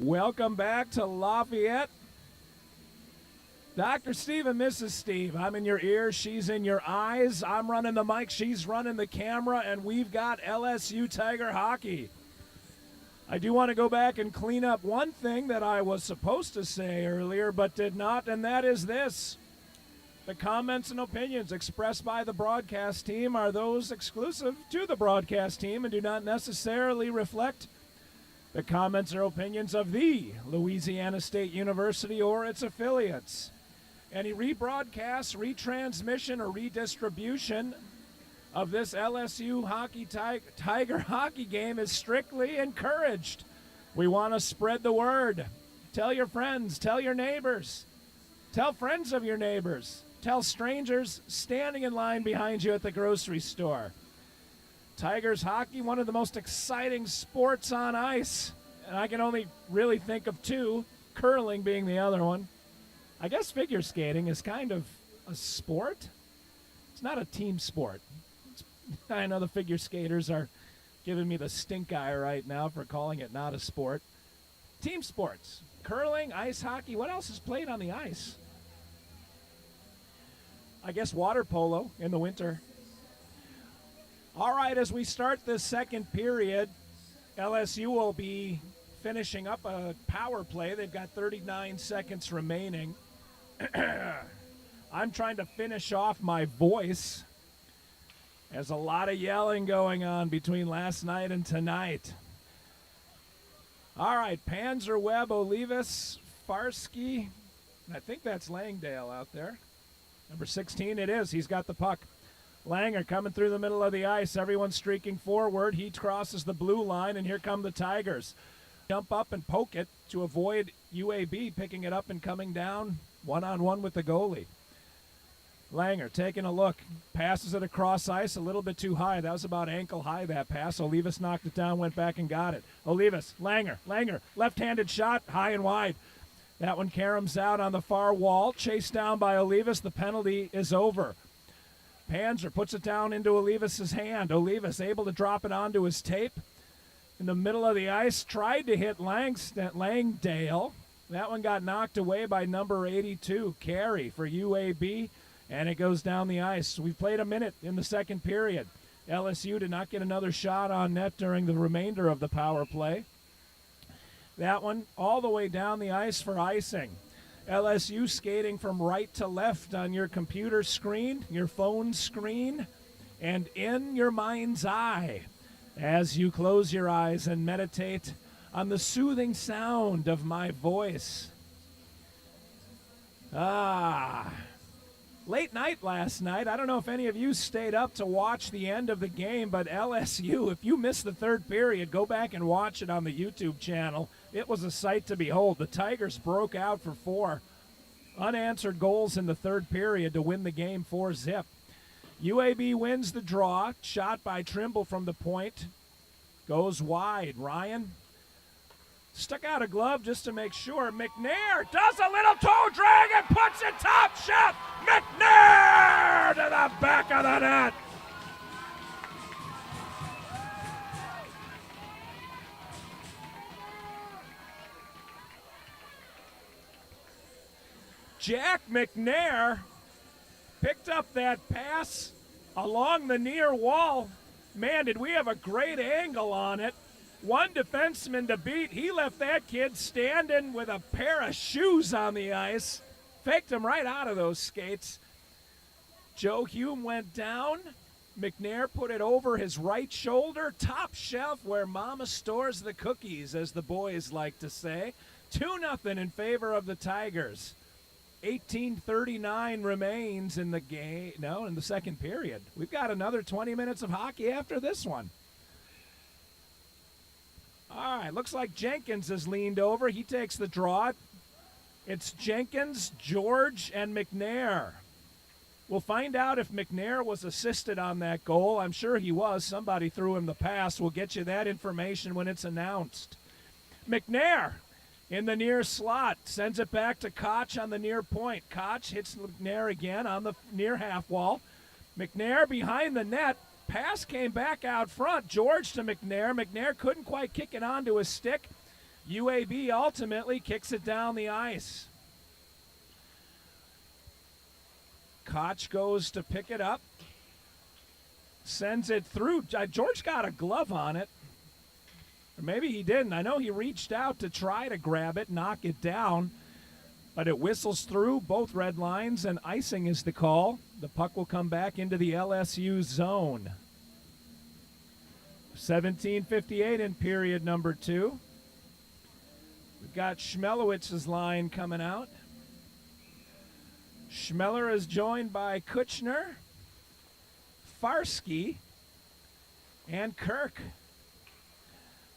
Welcome back to Lafayette. Dr. Steve and Mrs. Steve, I'm in your ears, she's in your eyes. I'm running the mic, she's running the camera, and we've got LSU Tiger hockey. I do want to go back and clean up one thing that I was supposed to say earlier but did not, and that is this. The comments and opinions expressed by the broadcast team are those exclusive to the broadcast team and do not necessarily reflect the comments or opinions of the Louisiana State University or its affiliates. Any rebroadcast, retransmission, or redistribution of this LSU Tiger hockey game is strictly encouraged. We want to spread the word. Tell your friends, tell your neighbors, tell friends of your neighbors, tell strangers standing in line behind you at the grocery store. Tigers hockey, one of the most exciting sports on ice. And I can only really think of two, curling being the other one. I guess figure skating is kind of a sport. It's not a team sport. I know the figure skaters are giving me the stink eye right now for calling it not a sport. Team sports, curling, ice hockey. What else is played on the ice? I guess water polo in the winter. All right, as we start this second period, LSU will be finishing up a power play. They've got 39 seconds remaining. I'm trying to finish off my voice. There's a lot of yelling going on between last night and tonight. All right, Panzer, Webb, Olivas, Farsky. I think that's Langdale out there. Number 16 it is. He's got the puck. Langer coming through the middle of the ice. Everyone's streaking forward. He crosses the blue line, and here come the Tigers. Jump up and poke it to avoid UAB picking it up and coming down one-on-one with the goalie. Langer taking a look. Passes it across ice a little bit too high. That was about ankle high, that pass. Olivas knocked it down, went back and got it. Olivas, Langer, left-handed shot, high and wide. That one caroms out on the far wall. Chased down by Olivas. The penalty is over. Panzer puts it down into Olivas' hand. Olivas able to drop it onto his tape. In the middle of the ice, tried to hit Langdale. That one got knocked away by number 82, Carey, for UAB, and it goes down the ice. We've played a minute in the second period. LSU did not get another shot on net during the remainder of the power play. That one all the way down the ice for icing. LSU skating from right to left on your computer screen, your phone screen, and in your mind's eye as you close your eyes and meditate on the soothing sound of my voice. Late night last night. I don't know if any of you stayed up to watch the end of the game, but LSU, if you missed the third period, go back and watch it on the YouTube channel. It was a sight to behold. The Tigers broke out for 4 unanswered goals in the third period to win the game 4-0. UAB wins the draw. Shot by Trimble from the point. Goes wide. Ryan stuck out a glove just to make sure. McNair does a little toe drag and puts it top shelf. McNair to the back of the net. Jack McNair picked up that pass along the near wall. Man, did we have a great angle on it. One defenseman to beat. He left that kid standing with a pair of shoes on the ice. Faked him right out of those skates. Joe Hume went down. McNair put it over his right shoulder. Top shelf where mama stores the cookies, as the boys like to say. 2-0 in favor of the Tigers. 18:39 remains in the game. No, in the second period. We've got another 20 minutes of hockey after this one. All right, looks like Jenkins has leaned over. He takes the draw. It's Jenkins, George, and McNair. We'll find out if McNair was assisted on that goal. I'm sure he was. Somebody threw him the pass. We'll get you that information when it's announced. McNair in the near slot, sends it back to Koch on the near point. Koch hits McNair again on the near half wall. McNair behind the net. Pass came back out front. George to McNair. McNair couldn't quite kick it onto his stick. UAB ultimately kicks it down the ice. Koch goes to pick it up. Sends it through. George got a glove on it. Or maybe he didn't. I know he reached out to try to grab it, knock it down. But it whistles through both red lines, and icing is the call. The puck will come back into the LSU zone. 17:58 in period number 2. We've got Schmelowitz's line coming out. Schmeller is joined by Kutchner, Farsky, and Kirk.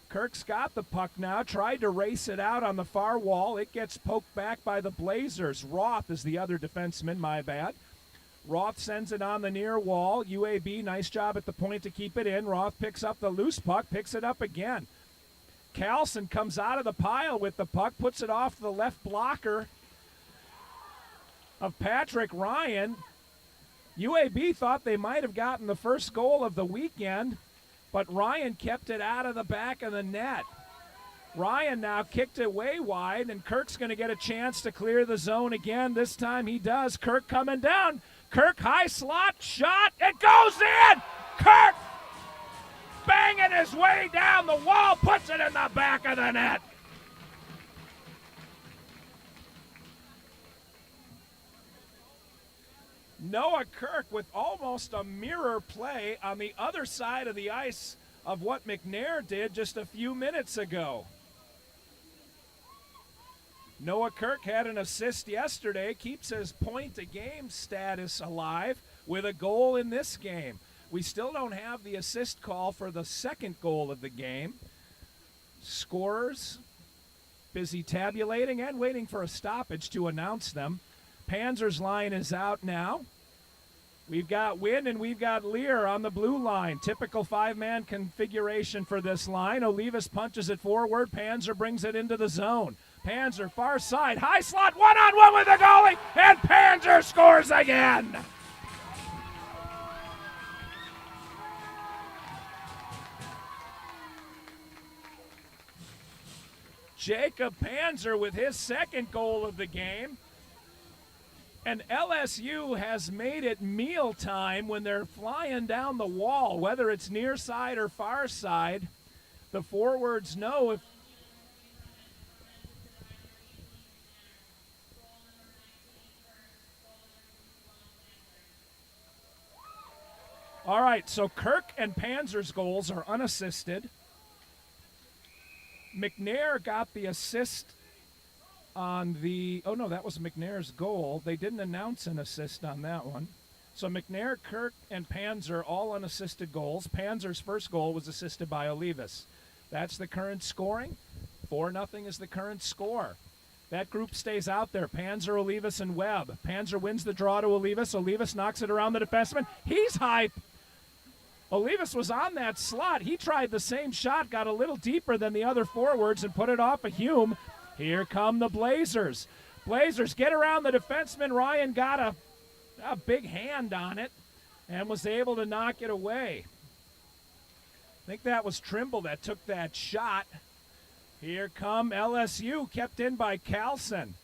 Kirk's got the puck now, tried to race it out on the far wall. It gets poked back by the Blazers. Roth is the other defenseman, my bad. Roth sends it on the near wall. UAB, nice job at the point to keep it in. Roth picks up the loose puck, picks it up again. Carlson comes out of the pile with the puck, puts it off the left blocker of Patrick Ryan. UAB thought they might have gotten the first goal of the weekend, but Ryan kept it out of the back of the net. Ryan now kicked it way wide, and Kirk's going to get a chance to clear the zone again. This time he does. Kirk coming down. Kirk, high slot, shot. It goes in! Kirk banging his way down the wall, puts it in the back of the net. Noah Kirk with almost a mirror play on the other side of the ice of what McNair did just a few minutes ago. Noah Kirk had an assist yesterday, keeps his point-a-game status alive with a goal in this game. We still don't have the assist call for the second goal of the game. Scorers busy tabulating and waiting for a stoppage to announce them. Panzer's line is out now. We've got Wynn and we've got Lear on the blue line. Typical five-man configuration for this line. Olivas punches it forward. Panzer brings it into the zone. Panzer far side. High slot. One-on-one with the goalie. And Panzer scores again. Jacob Panzer with his second goal of the game. And LSU has made it mealtime when they're flying down the wall, whether it's near side or far side. The forwards know if. All right, so Kirk and Panzer's goals are unassisted. McNair got the assist on the, oh no, that was McNair's goal. They didn't announce an assist on that one. So McNair, Kirk, and Panzer all unassisted goals. Panzer's first goal was assisted by Olivas. That's the current scoring. 4-0 is the current score. That group stays out there. Panzer, Olivas, and Webb. Panzer wins the draw to Olivas. Olivas knocks it around the defenseman. He's high. Olivas was on that slot. He tried the same shot, got a little deeper than the other forwards, and put it off of Hume. Here come the Blazers. Blazers get around the defenseman. Ryan got a big hand on it and was able to knock it away. I think that was Trimble that took that shot. Here come LSU, kept in by Carlson.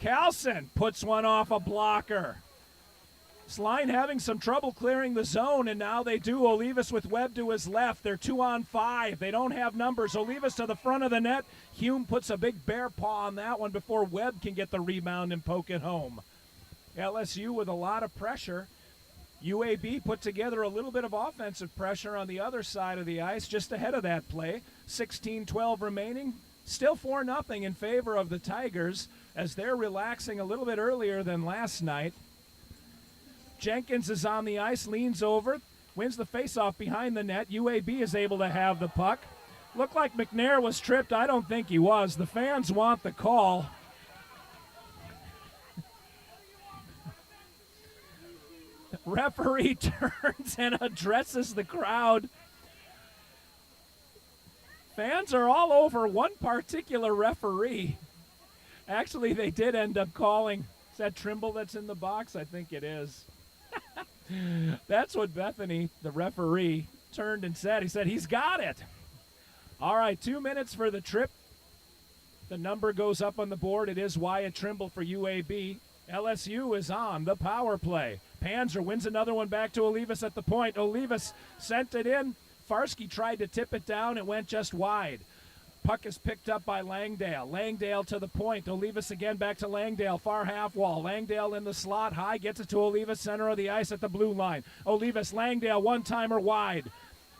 Carlson puts one off a blocker. This line having some trouble clearing the zone, and now they do. Olivas with Webb to his left. They're 2-on-5. They don't have numbers. Olivas to the front of the net. Hume puts a big bear paw on that one before Webb can get the rebound and poke it home. LSU with a lot of pressure. UAB put together a little bit of offensive pressure on the other side of the ice just ahead of that play. 16-12 remaining. Still 4-0 in favor of the Tigers as they're relaxing a little bit earlier than last night. Jenkins is on the ice, leans over, wins the faceoff behind the net. UAB is able to have the puck. Looked like McNair was tripped. I don't think he was. The fans want the call. Referee turns and addresses the crowd. Fans are all over one particular referee. Actually, they did end up calling. Is that Trimble that's in the box? I think it is. That's what Bethany, the referee, turned and said. He said, he's got it. All right, 2 minutes for the trip. The number goes up on the board. It is Wyatt Trimble for UAB. LSU is on the power play. Panzer wins another one back to Olivas at the point. Olivas sent it in. Farsky tried to tip it down. It went just wide. Puck is picked up by Langdale. Langdale to the point. Olivas again back to Langdale. Far half wall. Langdale in the slot. High gets it to Olivas. Center of the ice at the blue line. Olivas, Langdale, one-timer wide.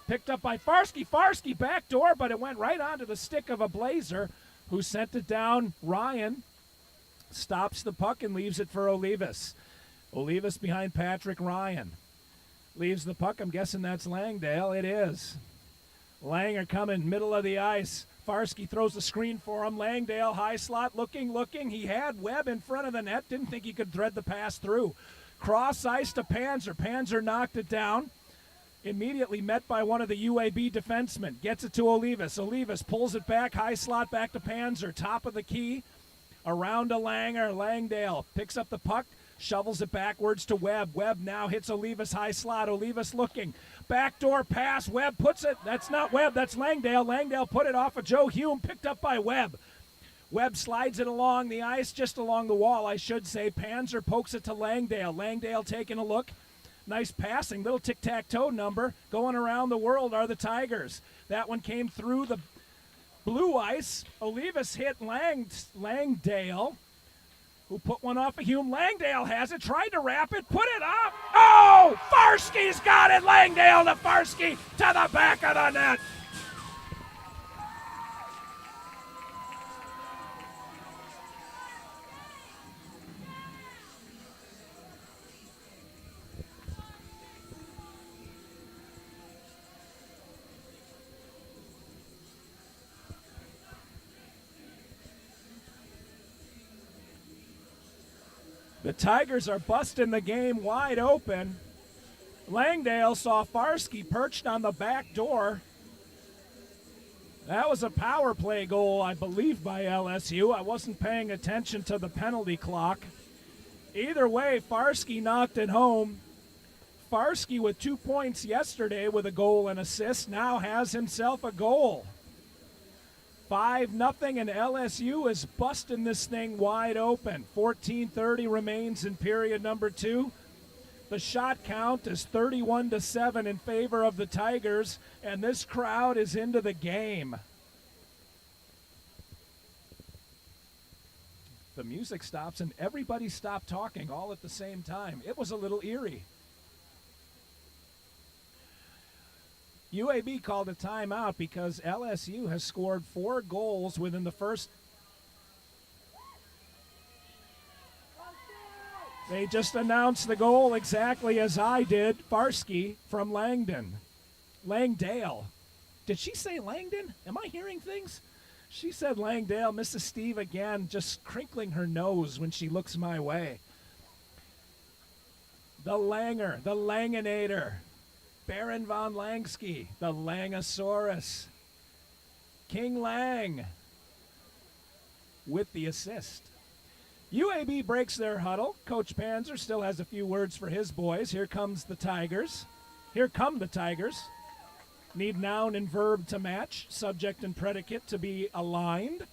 Picked up by Farsky. Farsky backdoor, but it went right onto the stick of a Blazer who sent it down. Ryan stops the puck and leaves it for Olivas. Olivas behind Patrick Ryan. Leaves the puck. I'm guessing that's Langdale. It is. Langer coming, middle of the ice. Farsky throws the screen for him. Langdale, high slot, looking. He had Webb in front of the net. Didn't think he could thread the pass through. Cross ice to Panzer. Panzer knocked it down. Immediately met by one of the UAB defensemen. Gets it to Olivas. Olivas pulls it back. High slot back to Panzer. Top of the key. Around to Langer. Langdale picks up the puck. Shovels it backwards to Webb. Webb now hits Olivas high slot. Olivas looking. Backdoor pass. Webb puts it. That's not Webb. That's Langdale. Langdale put it off of Joe Hume. Picked up by Webb. Webb slides it along the ice, just along the wall, I should say. Panzer pokes it to Langdale. Langdale taking a look. Nice passing. Little tic-tac-toe number. Going around the world are the Tigers. That one came through the blue ice. Olivas hit Langdale, who put one off of Hume. Langdale has it, tried to wrap it, put it up. Oh, Farsky's got it. Langdale to Farsky to the back of the net. The Tigers are busting the game wide open. Langdale saw Farsky perched on the back door. That was a power play goal, I believe, by LSU. I wasn't paying attention to the penalty clock. Either way, Farsky knocked it home. Farsky, with 2 points yesterday with a goal and assist, now has himself a goal. 5-0, and LSU is busting this thing wide open. 14:30 remains in period number 2. The shot count is 31-7 in favor of the Tigers, and this crowd is into the game. The music stops, and everybody stopped talking all at the same time. It was a little eerie. UAB called a timeout because LSU has scored 4 goals within the first. They just announced the goal exactly as I did. Farsky from Langdale. Did she say Langdon? Am I hearing things? She said Langdale. Mrs. Steve again, just crinkling her nose when she looks my way. The Langer, the Langinator. Baron von Langsky, the Langosaurus. King Lang with the assist. UAB breaks their huddle. Coach Panzer still has a few words for his boys. Here comes the Tigers. Here come the Tigers. Need noun and verb to match. Subject and predicate to be aligned.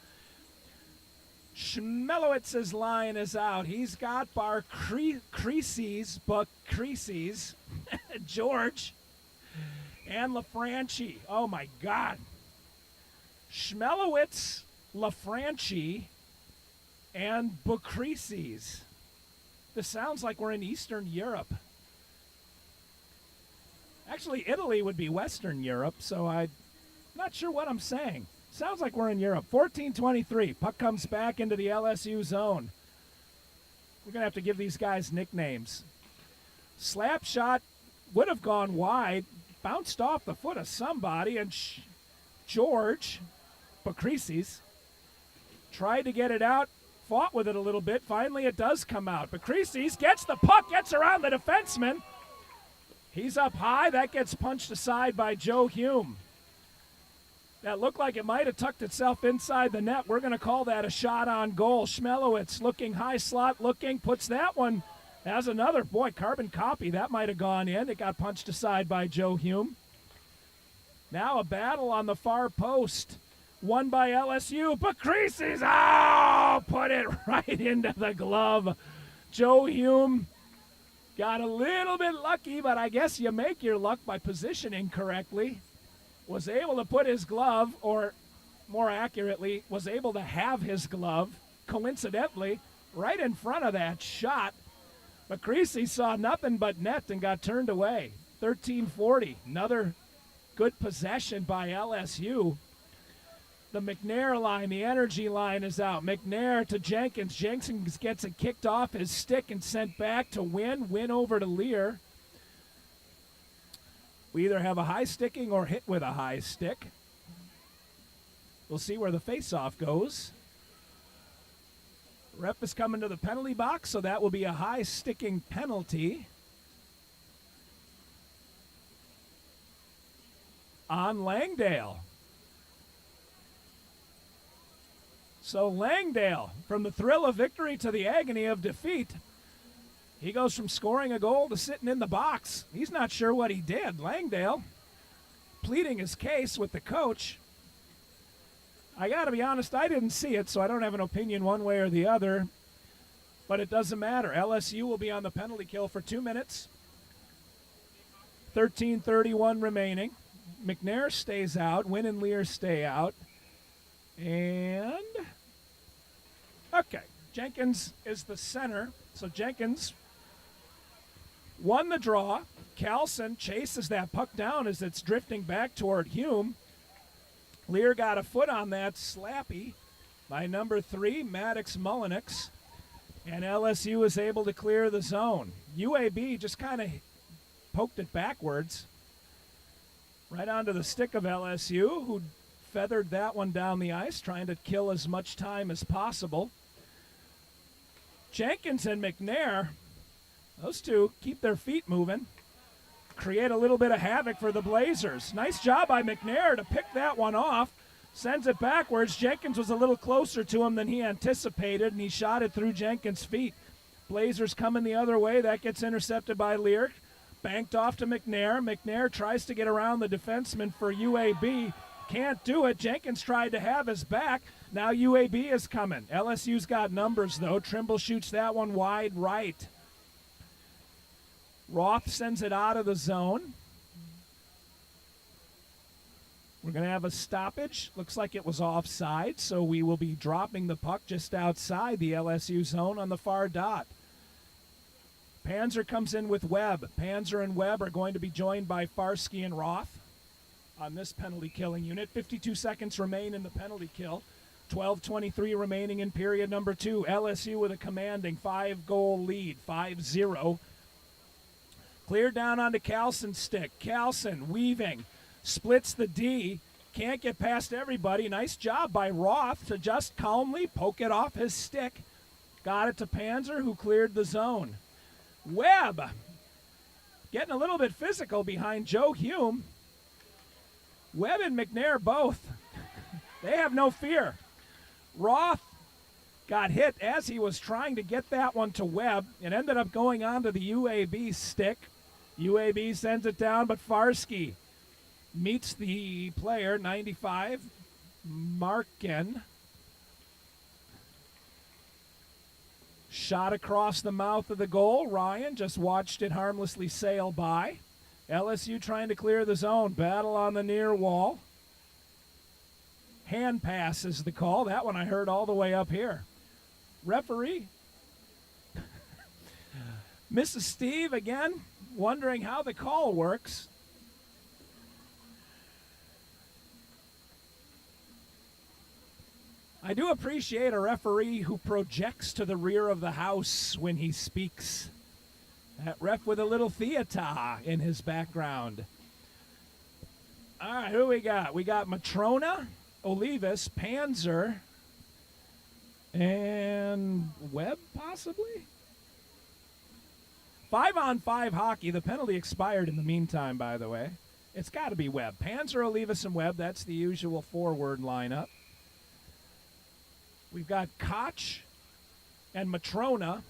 Schmelowitz's line is out. He's got Bar Creases, but Creases, George, and LaFranchi. Oh, my God. Schmelowitz, LaFranchi, and Bukrices. This sounds like we're in Eastern Europe. Actually, Italy would be Western Europe, so I'm not sure what I'm saying. Sounds like we're in Europe. 14:23. Puck comes back into the LSU zone. We're going to have to give these guys nicknames. Slap shot would have gone wide. Bounced off the foot of somebody, and George Bukrices tried to get it out, fought with it a little bit. Finally, it does come out. Bukrices gets the puck, gets around the defenseman. He's up high. That gets punched aside by Joe Hume. That looked like it might have tucked itself inside the net. We're going to call that a shot on goal. Schmelowitz looking high slot, puts that one as another. Boy, carbon copy. That might have gone in. It got punched aside by Joe Hume. Now a battle on the far post. Won by LSU. Pacrisi's, oh, put it right into the glove. Joe Hume got a little bit lucky, but I guess you make your luck by positioning correctly. Was able to put his glove, or more accurately, was able to have his glove, coincidentally, right in front of that shot. Pacrisi saw nothing but net and got turned away. 13-40. Another good possession by LSU. The McNair line, the energy line is out. McNair to Jenkins. Jenkins gets it kicked off his stick and sent back to Win. Win over to Lear. We either have a high sticking or hit with a high stick. We'll see where the faceoff goes. Ref is coming to the penalty box, so that will be a high sticking penalty on Langdale. So Langdale, from the thrill of victory to the agony of defeat, he goes from scoring a goal to sitting in the box. He's not sure what he did. Langdale pleading his case with the coach. I got to be honest, I didn't see it, so I don't have an opinion one way or the other. But it doesn't matter. LSU will be on the penalty kill for 2 minutes. 13:31 remaining. McNair stays out. Wynn and Lear stay out. And, okay, Jenkins is the center. So Jenkins won the draw. Carlson chases that puck down as it's drifting back toward Hume. Lear got a foot on that slappy by number 3, Maddox Mullenix. And LSU was able to clear the zone. UAB just kind of poked it backwards. Right onto the stick of LSU, who feathered that one down the ice, trying to kill as much time as possible. Jenkins and McNair, those two keep their feet moving, create a little bit of havoc for the Blazers. Nice job by McNair to pick that one off. Sends it backwards. Jenkins was a little closer to him than he anticipated, and he shot it through Jenkins' feet. Blazers coming the other way. That gets intercepted by Lear. Banked off to McNair. McNair tries to get around the defenseman for UAB. Can't do it. Jenkins tried to have his back. Now UAB is coming. LSU's got numbers, though. Trimble shoots that one wide right. Roth sends it out of the zone. We're going to have a stoppage. Looks like it was offside, so we will be dropping the puck just outside the LSU zone on the far dot. Panzer comes in with Webb. Panzer and Webb are going to be joined by Farsky and Roth on this penalty killing unit. 52 seconds remain in the penalty kill. 12:23 remaining in period number 2. LSU with a commanding 5-goal lead, 5-0. Cleared down onto Carlson's stick. Carlson weaving, splits the D, can't get past everybody. Nice job by Roth to just calmly poke it off his stick. Got it to Panzer, who cleared the zone. Webb getting a little bit physical behind Joe Hume. Webb and McNair both, they have no fear. Roth got hit as he was trying to get that one to Webb. It ended up going onto the UAB stick. UAB sends it down, but Farsky meets the player, 95, Markin. Shot across the mouth of the goal. Ryan just watched it harmlessly sail by. LSU trying to clear the zone. Battle on the near wall. Hand pass is the call. That one I heard all the way up here. Referee. Mrs. Steve again, wondering how the call works. I do appreciate a referee who projects to the rear of the house when he speaks. That ref with a little theater in his background. All right, who we got? We got Matrona, Olivas, Panzer, and Webb, possibly? 5-on-5 hockey. The penalty expired in the meantime, by the way. It's got to be Webb. Panzer, Olivas, and Webb. That's the usual forward lineup. We've got Koch and Matrona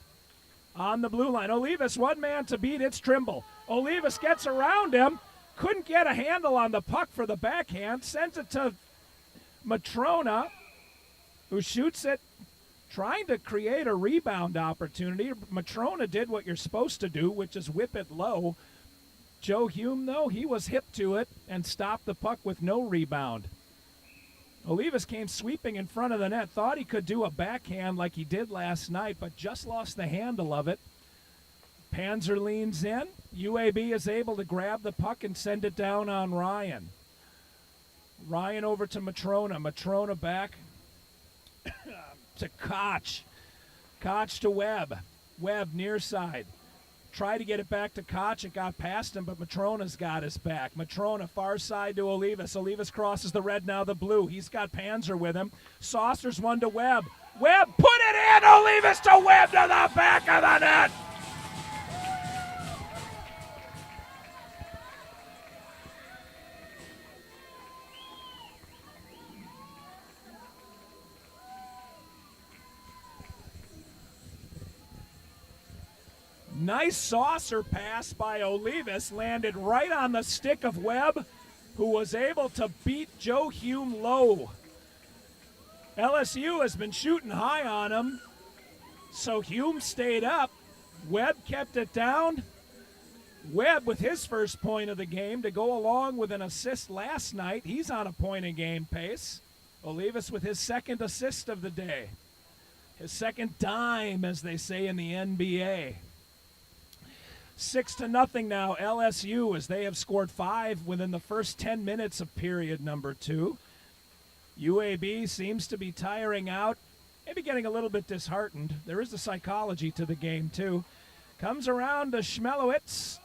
on the blue line. Olivas, one man to beat. It's Trimble. Olivas gets around him. Couldn't get a handle on the puck for the backhand. Sends it to Matrona, who shoots it, trying to create a rebound opportunity. Matrona did what you're supposed to do, which is whip it low. Joe Hume, though, he was hip to it and stopped the puck with no rebound. Olivas came sweeping in front of the net, thought he could do a backhand like he did last night, but just lost the handle of it. Panzer leans in. UAB is able to grab the puck and send it down on Ryan. Ryan over to Matrona. Matrona back to Koch. Koch to Webb. Webb near side. Tried to get it back to Koch. It got past him, but Matrona's got his back. Matrona far side to Olivas. Olivas crosses the red, now the blue. He's got Panzer with him. Saucers one to Webb. Webb put it in. Olivas to Webb to the back of the net. Nice saucer pass by Olivas, landed right on the stick of Webb, who was able to beat Joe Hume low. LSU has been shooting high on him, so Hume stayed up. Webb kept it down. Webb with his first point of the game to go along with an assist last night. He's on a point-a-game pace. Olivas with his second assist of the day. His second dime, as they say in the NBA. 6-0 now, LSU, as they have scored 5 within the first 10 minutes of period number 2. UAB seems to be tiring out, maybe getting a little bit disheartened. There is a psychology to the game, too. Comes around to Schmelowitz.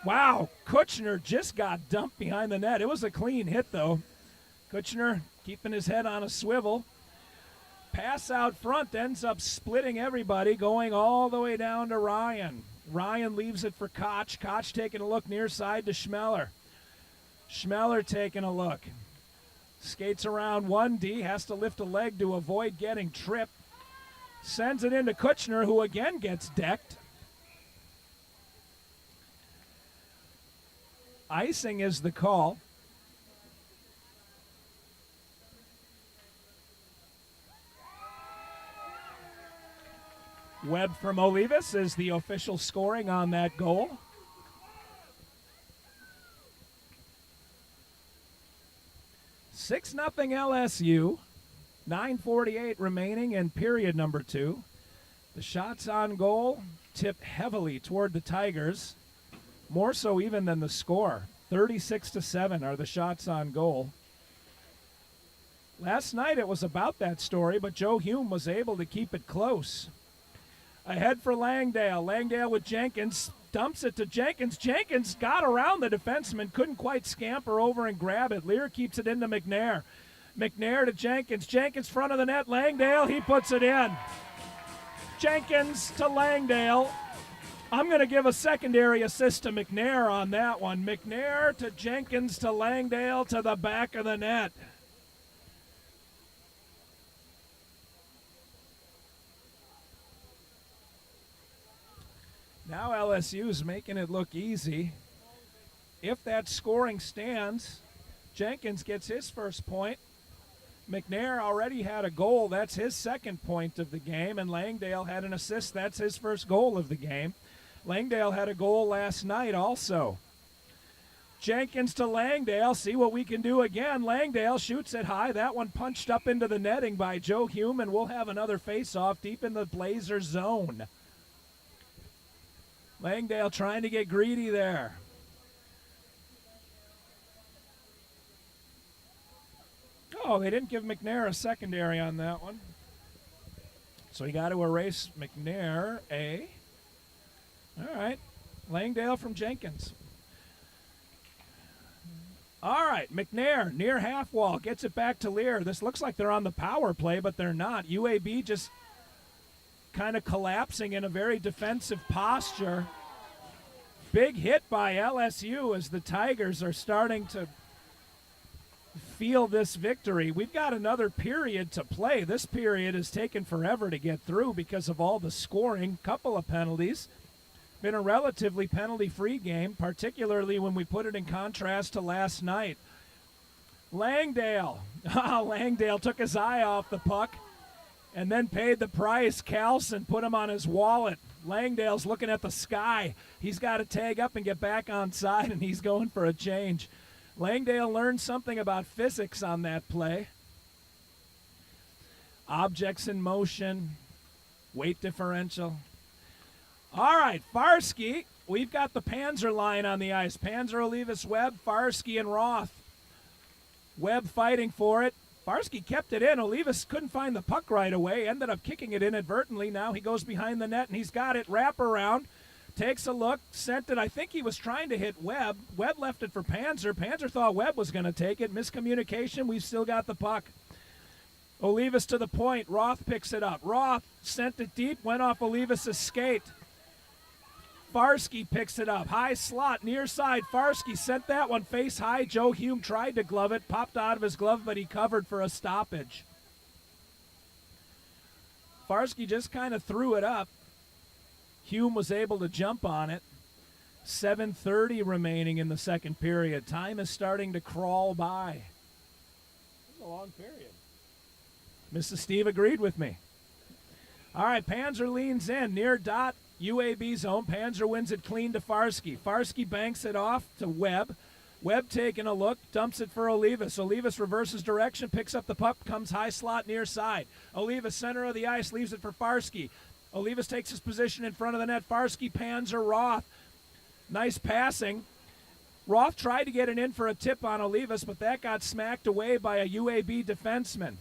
Wow, Kuchner just got dumped behind the net. It was a clean hit, though. Kuchner keeping his head on a swivel. Pass out front ends up splitting everybody, going all the way down to Ryan. Ryan leaves it for Koch. Koch taking a look near side to Schmeller. Schmeller taking a look. Skates around 1D, has to lift a leg to avoid getting tripped. Sends it into Kuchner, who again gets decked. Icing is the call. Webb from Olivas is the official scoring on that goal. Six nothing LSU. 9:48 remaining in period number 2. The shots on goal tip heavily toward the Tigers, more so even than the score. 36-7 are the shots on goal. Last night it was about that story, but Joe Hume was able to keep it close. Ahead for Langdale. Langdale with Jenkins. Dumps it to Jenkins. Jenkins got around the defenseman. Couldn't quite scamper over and grab it. Lear keeps it into McNair. McNair to Jenkins. Jenkins front of the net. Langdale. He puts it in. Jenkins to Langdale. I'm going to give a secondary assist to McNair on that one. McNair to Jenkins to Langdale to the back of the net. Now LSU's making it look easy. If that scoring stands, Jenkins gets his first point. McNair already had a goal. That's his second point of the game. And Langdale had an assist. That's his first goal of the game. Langdale had a goal last night also. Jenkins to Langdale. See what we can do again. Langdale shoots it high. That one punched up into the netting by Joe Hume, and we'll have another face-off deep in the Blazer zone. Langdale trying to get greedy there. Oh, they didn't give McNair a secondary on that one. So he got to erase McNair. All right. Langdale from Jenkins. All right. McNair near half wall. Gets it back to Lear. This looks like they're on the power play, but they're not. UAB just kind of collapsing in a very defensive posture. Big hit by LSU as the Tigers are starting to feel this victory. We've got another period to play. This period has taken forever to get through because of all the scoring, couple of penalties. Been a relatively penalty-free game, particularly when we put it in contrast to last night. Langdale. Langdale took his eye off the puck and then paid the price. Carlson put him on his wallet. Langdale's looking at the sky. He's got to tag up and get back on side, and he's going for a change. Langdale learned something about physics on that play. Objects in motion, weight differential. All right, Farsky. We've got the Panzer line on the ice. Panzer, Olivas, Webb, Farsky, and Roth. Webb fighting for it. Farsky kept it in. Olivas couldn't find the puck right away. Ended up kicking it inadvertently. Now he goes behind the net, and he's got it. Wrap around. Takes a look. Sent it. I think he was trying to hit Webb. Webb left it for Panzer. Panzer thought Webb was going to take it. Miscommunication. We've still got the puck. Olivas to the point. Roth picks it up. Roth sent it deep. Went off Olivas' skate. Farsky picks it up. High slot, near side. Farsky sent that one face high. Joe Hume tried to glove it. Popped out of his glove, but he covered for a stoppage. Farsky just kind of threw it up. Hume was able to jump on it. 7:30 remaining in the second period. Time is starting to crawl by. It's a long period. Mrs. Steve agreed with me. All right, Panzer leans in. Near dot. UAB zone. Panzer wins it clean to Farsky. Farsky banks it off to Webb. Webb taking a look, dumps it for Olivas. Olivas reverses direction, picks up the puck, comes high slot near side. Olivas center of the ice, leaves it for Farsky. Olivas takes his position in front of the net. Farsky, Panzer, Roth. Nice passing. Roth tried to get it in for a tip on Olivas, but that got smacked away by a UAB defenseman.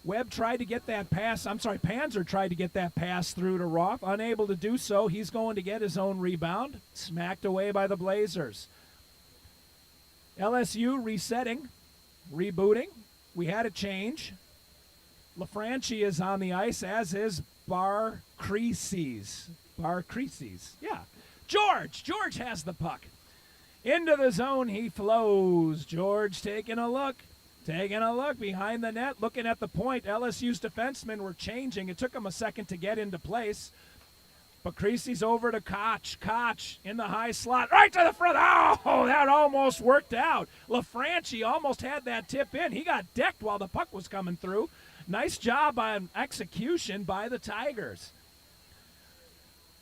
Webb tried to get that pass. Panzer tried to get that pass through to Roth. Unable to do so. He's going to get his own rebound. Smacked away by the Blazers. LSU resetting, rebooting. We had a change. LaFranchi is on the ice, as is Bar Creases. Yeah. George has the puck. Into the zone he flows. George taking a look behind the net, looking at the point. LSU's defensemen were changing. It took him a second to get into place. But Creasy's over to Koch. Koch in the high slot, right to the front. Oh, that almost worked out. LaFranchi almost had that tip in. He got decked while the puck was coming through. Nice job on execution by the Tigers.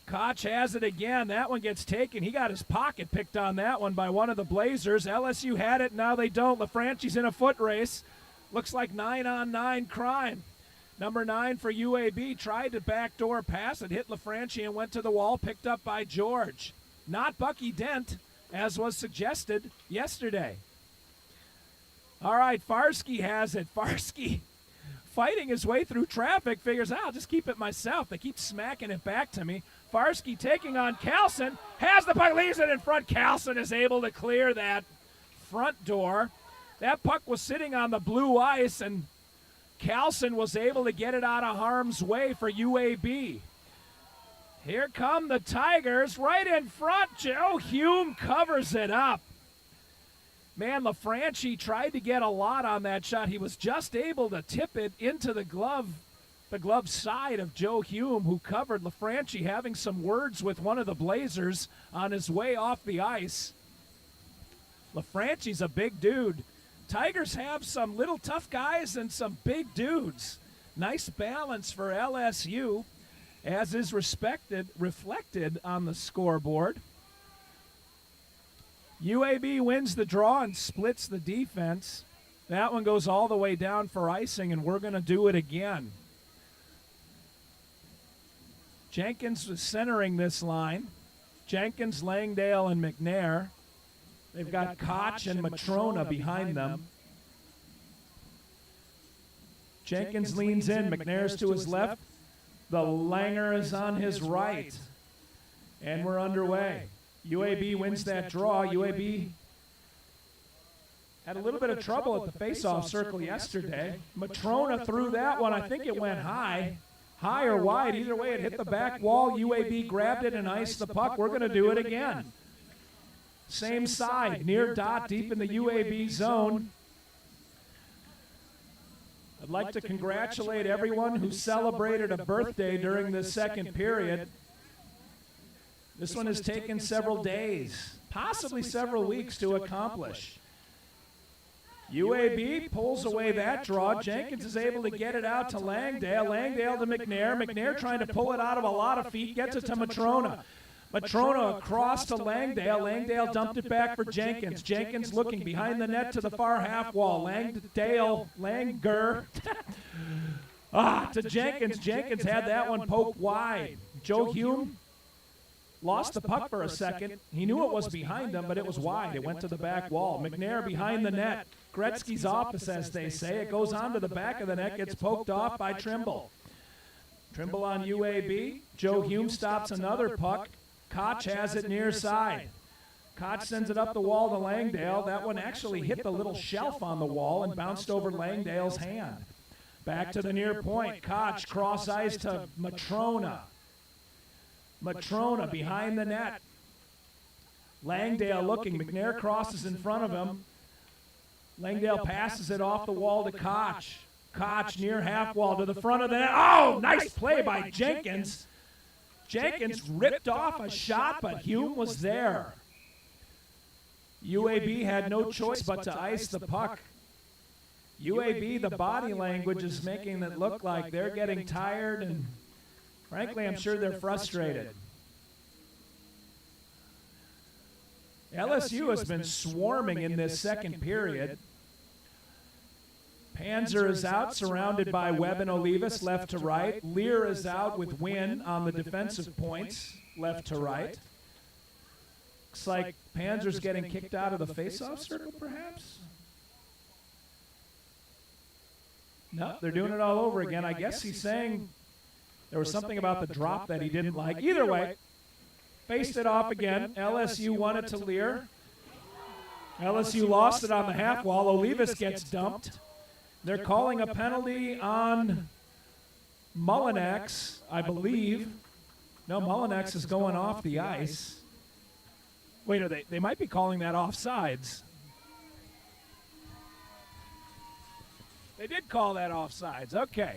Koch has it again. That one gets taken. He got his pocket picked on that one by one of the Blazers. LSU had it. Now they don't. LaFranchi's in a foot race. Looks like 9-on-9 crime. Number 9 for UAB tried to backdoor pass. It hit LaFranchi and went to the wall. Picked up by George. Not Bucky Dent, as was suggested yesterday. All right, Farsky has it. Farsky fighting his way through traffic, figures, I'll just keep it myself. They keep smacking it back to me. Farsky taking on Carlson, has the puck, leaves it in front. Carlson is able to clear that front door. That puck was sitting on the blue ice, and Carlson was able to get it out of harm's way for UAB. Here come the Tigers right in front. Joe Hume covers it up. Man, LaFranchi tried to get a lot on that shot. He was just able to tip it into the glove side of Joe Hume, who covered. LaFranchi having some words with one of the Blazers on his way off the ice. LaFranchi's a big dude. Tigers have some little tough guys and some big dudes. Nice balance for LSU, as is reflected on the scoreboard. UAB wins the draw and splits the defense. That one goes all the way down for icing, and we're going to do it again. Jenkins was centering this line. Jenkins, Langdale, and McNair. They've got Koch and Matrona behind them. Jenkins leans in. McNair's to his left. The Langer is on his right. And we're underway. UAB wins that draw. UAB had a little bit of trouble at the face-off circle yesterday. Matrona threw that one. I think it went high or wide. Either way, it hit the back wall. UAB grabbed it and iced the puck. We're going to do it again. Same side, near dot, deep in the UAB zone. I'd like to congratulate everyone who celebrated a birthday during this second period. This one has taken several days, possibly several weeks to accomplish. UAB pulls away that draw. Jenkins is able to get it out to Langdale. Langdale to McNair. McNair trying to pull it out of a lot of feet. Gets it to Matrona. Matrona across to Langdale. Langdale dumped it back for Jenkins. Jenkins looking behind the net to the far half wall. Langer. To Jenkins. Jenkins had that one poked wide. Joe Hume lost the puck for a second. He knew it was behind him, but it was wide. It went to the back wall. McNair behind the net. Gretzky's office, as they say. It goes on to the back of the net, gets poked off by Trimble. Trimble on UAB. Joe Hume stops another puck. Koch has it near side. Koch sends it up the wall to Langdale. That one actually hit the little shelf on the wall and bounced over Langdale's hand. Back to the near point. Koch cross ice to Matrona. Matrona behind the net. Langdale looking. McNair crosses in front of him. Langdale passes it off the wall to Koch. Koch near half wall to the front of the net. Oh, nice play by Jenkins. Jenkins ripped off a shot, but Hume was there. UAB had no choice but to ice the puck. UAB, the body language is making it look like they're getting tired, and frankly, I'm sure they're frustrated. LSU has been swarming in this second period. Panzer is out, surrounded by Webb and Olivas, left to right. Lear is out with Wynn on the defensive points, left to right. Looks like Panzer's getting kicked out of the face-off circle, perhaps? No, they're doing it all over again. I guess he's saying there was something about the drop that he didn't like. Either way, faced it off again. LSU won it to Lear. LSU lost it on the half wall. Olivas gets dumped. They're calling a penalty on Mullinax, I believe. No, Mullinax is going off the ice. Wait, they might be calling that offsides. They did call that offsides. Okay.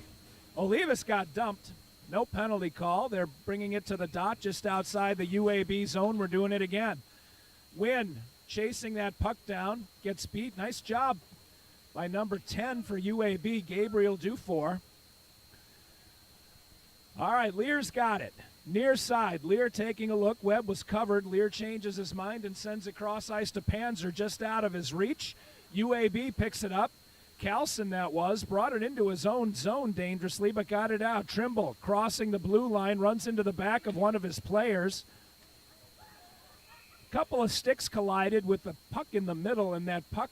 Olivas got dumped. No penalty call. They're bringing it to the dot just outside the UAB zone. We're doing it again. Wynn chasing that puck down. Gets beat. Nice job by number 10 for UAB, Gabriel Dufour. All right, Lear's got it. Near side, Lear taking a look. Webb was covered. Lear changes his mind and sends it cross ice to Panzer just out of his reach. UAB picks it up. Carlson, that was, brought it into his own zone dangerously, but got it out. Trimble crossing the blue line, runs into the back of one of his players. A couple of sticks collided with the puck in the middle, and that puck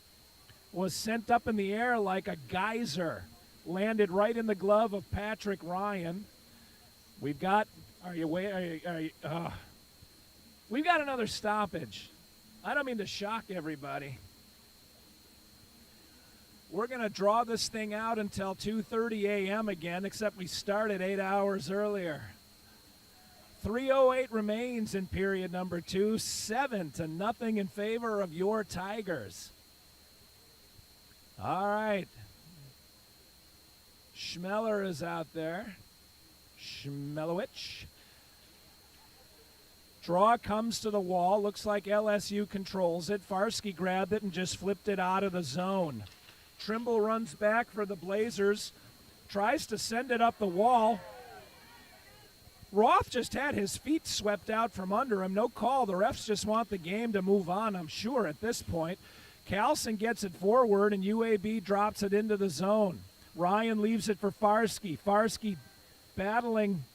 was sent up in the air like a geyser. Landed right in the glove of Patrick Ryan. We've got, we've got another stoppage. I don't mean to shock everybody. We're going to draw this thing out until 2:30 a.m. again, except we started 8 hours earlier. 3:08 remains in period number 2, 7-0 in favor of your Tigers. All right. Schmeller is out there. Schmelowicz. Draw comes to the wall. Looks like LSU controls it. Farsky grabbed it and just flipped it out of the zone. Trimble runs back for the Blazers. Tries to send it up the wall. Roth just had his feet swept out from under him. No call. The refs just want the game to move on, I'm sure, at this point. Carlson gets it forward, and UAB drops it into the zone. Ryan leaves it for Farsky. Farsky battling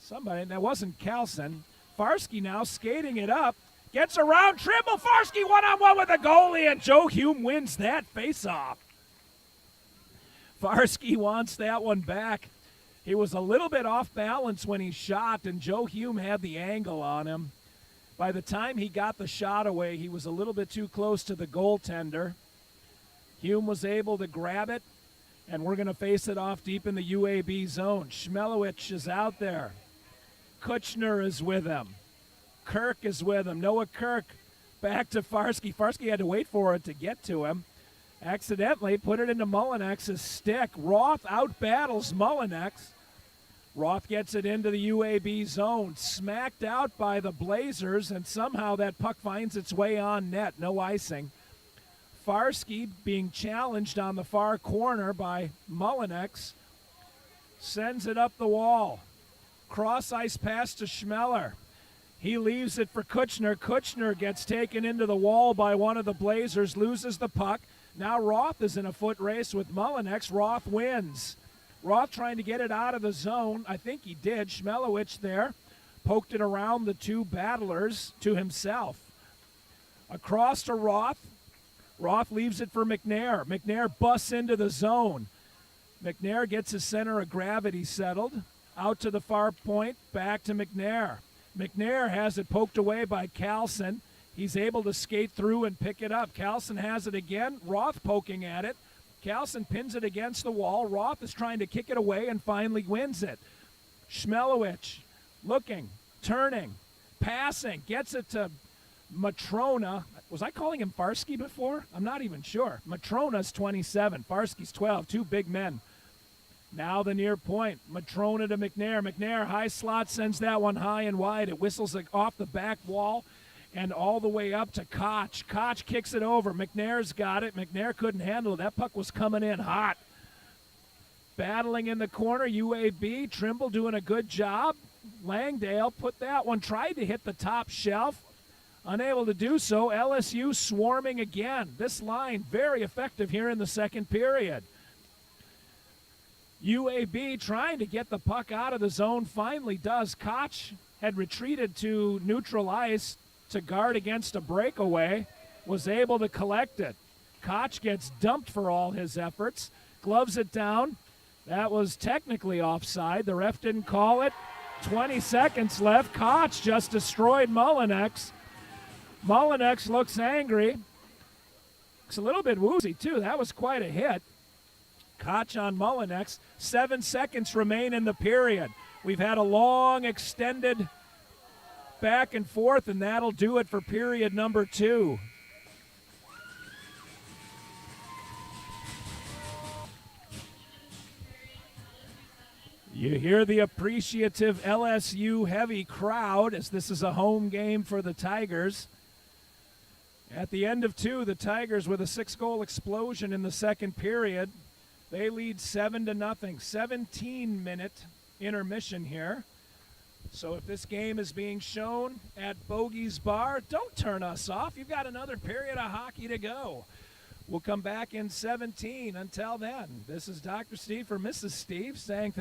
somebody. That wasn't Carlson. Farsky now skating it up. Gets around Trimble. Farsky one-on-one with the goalie, and Joe Hume wins that face-off. Farsky wants that one back. He was a little bit off balance when he shot, and Joe Hume had the angle on him. By the time he got the shot away, he was a little bit too close to the goaltender. Hume was able to grab it, and we're going to face it off deep in the UAB zone. Schmelowicz is out there. Kutchner is with him. Kirk is with him. Noah Kirk back to Farsky. Farsky had to wait for it to get to him. Accidentally put it into Mullinax's stick. Roth outbattles Mullinax. Roth gets it into the UAB zone. Smacked out by the Blazers, and somehow that puck finds its way on net. No icing. Farsky being challenged on the far corner by Mullinex. Sends it up the wall. Cross ice pass to Schmeller. He leaves it for Kuchner. Kuchner gets taken into the wall by one of the Blazers, loses the puck. Now Roth is in a foot race with Mullinex. Roth wins. Roth trying to get it out of the zone. I think he did. Schmelowicz there poked it around the two battlers to himself. Across to Roth. Roth leaves it for McNair. McNair busts into the zone. McNair gets his center of gravity settled. Out to the far point, back to McNair. McNair has it poked away by Carlson. He's able to skate through and pick it up. Carlson has it again. Roth poking at it. Carlson pins it against the wall. Roth is trying to kick it away and finally wins it. Schmelowicz looking, turning, passing, gets it to Matrona. Was I calling him Farsky before? I'm not even sure. Matrona's 27, Farsky's 12, two big men. Now the near point. Matrona to McNair. McNair, high slot, sends that one high and wide. It whistles off the back wall and all the way up to Koch. Koch kicks it over. McNair's got it. McNair couldn't handle it. That puck was coming in hot. Battling in the corner, UAB. Trimble doing a good job. Langdale put that one, tried to hit the top shelf. Unable to do so. LSU swarming again. This line very effective here in the second period. UAB trying to get the puck out of the zone, finally does. Koch had retreated to neutral ice to guard against a breakaway, was able to collect it. Koch gets dumped for all his efforts, gloves it down. That was technically offside. The ref didn't call it. 20 seconds left. Koch just destroyed Mullinex. Mullinex looks angry. Looks a little bit woozy, too. That was quite a hit. Koch on Mullinex. 7 seconds remain in the period. We've had a long, extended back and forth, and that'll do it for period number 2. You hear the appreciative LSU heavy crowd as this is a home game for the Tigers. At the end of 2, the Tigers with a 6-goal explosion in the second period. They lead 7-0. 17-minute intermission here. So if this game is being shown at Bogey's Bar, don't turn us off. You've got another period of hockey to go. We'll come back in 17. Until then, this is Dr. Steve for Mrs. Steve saying thank you.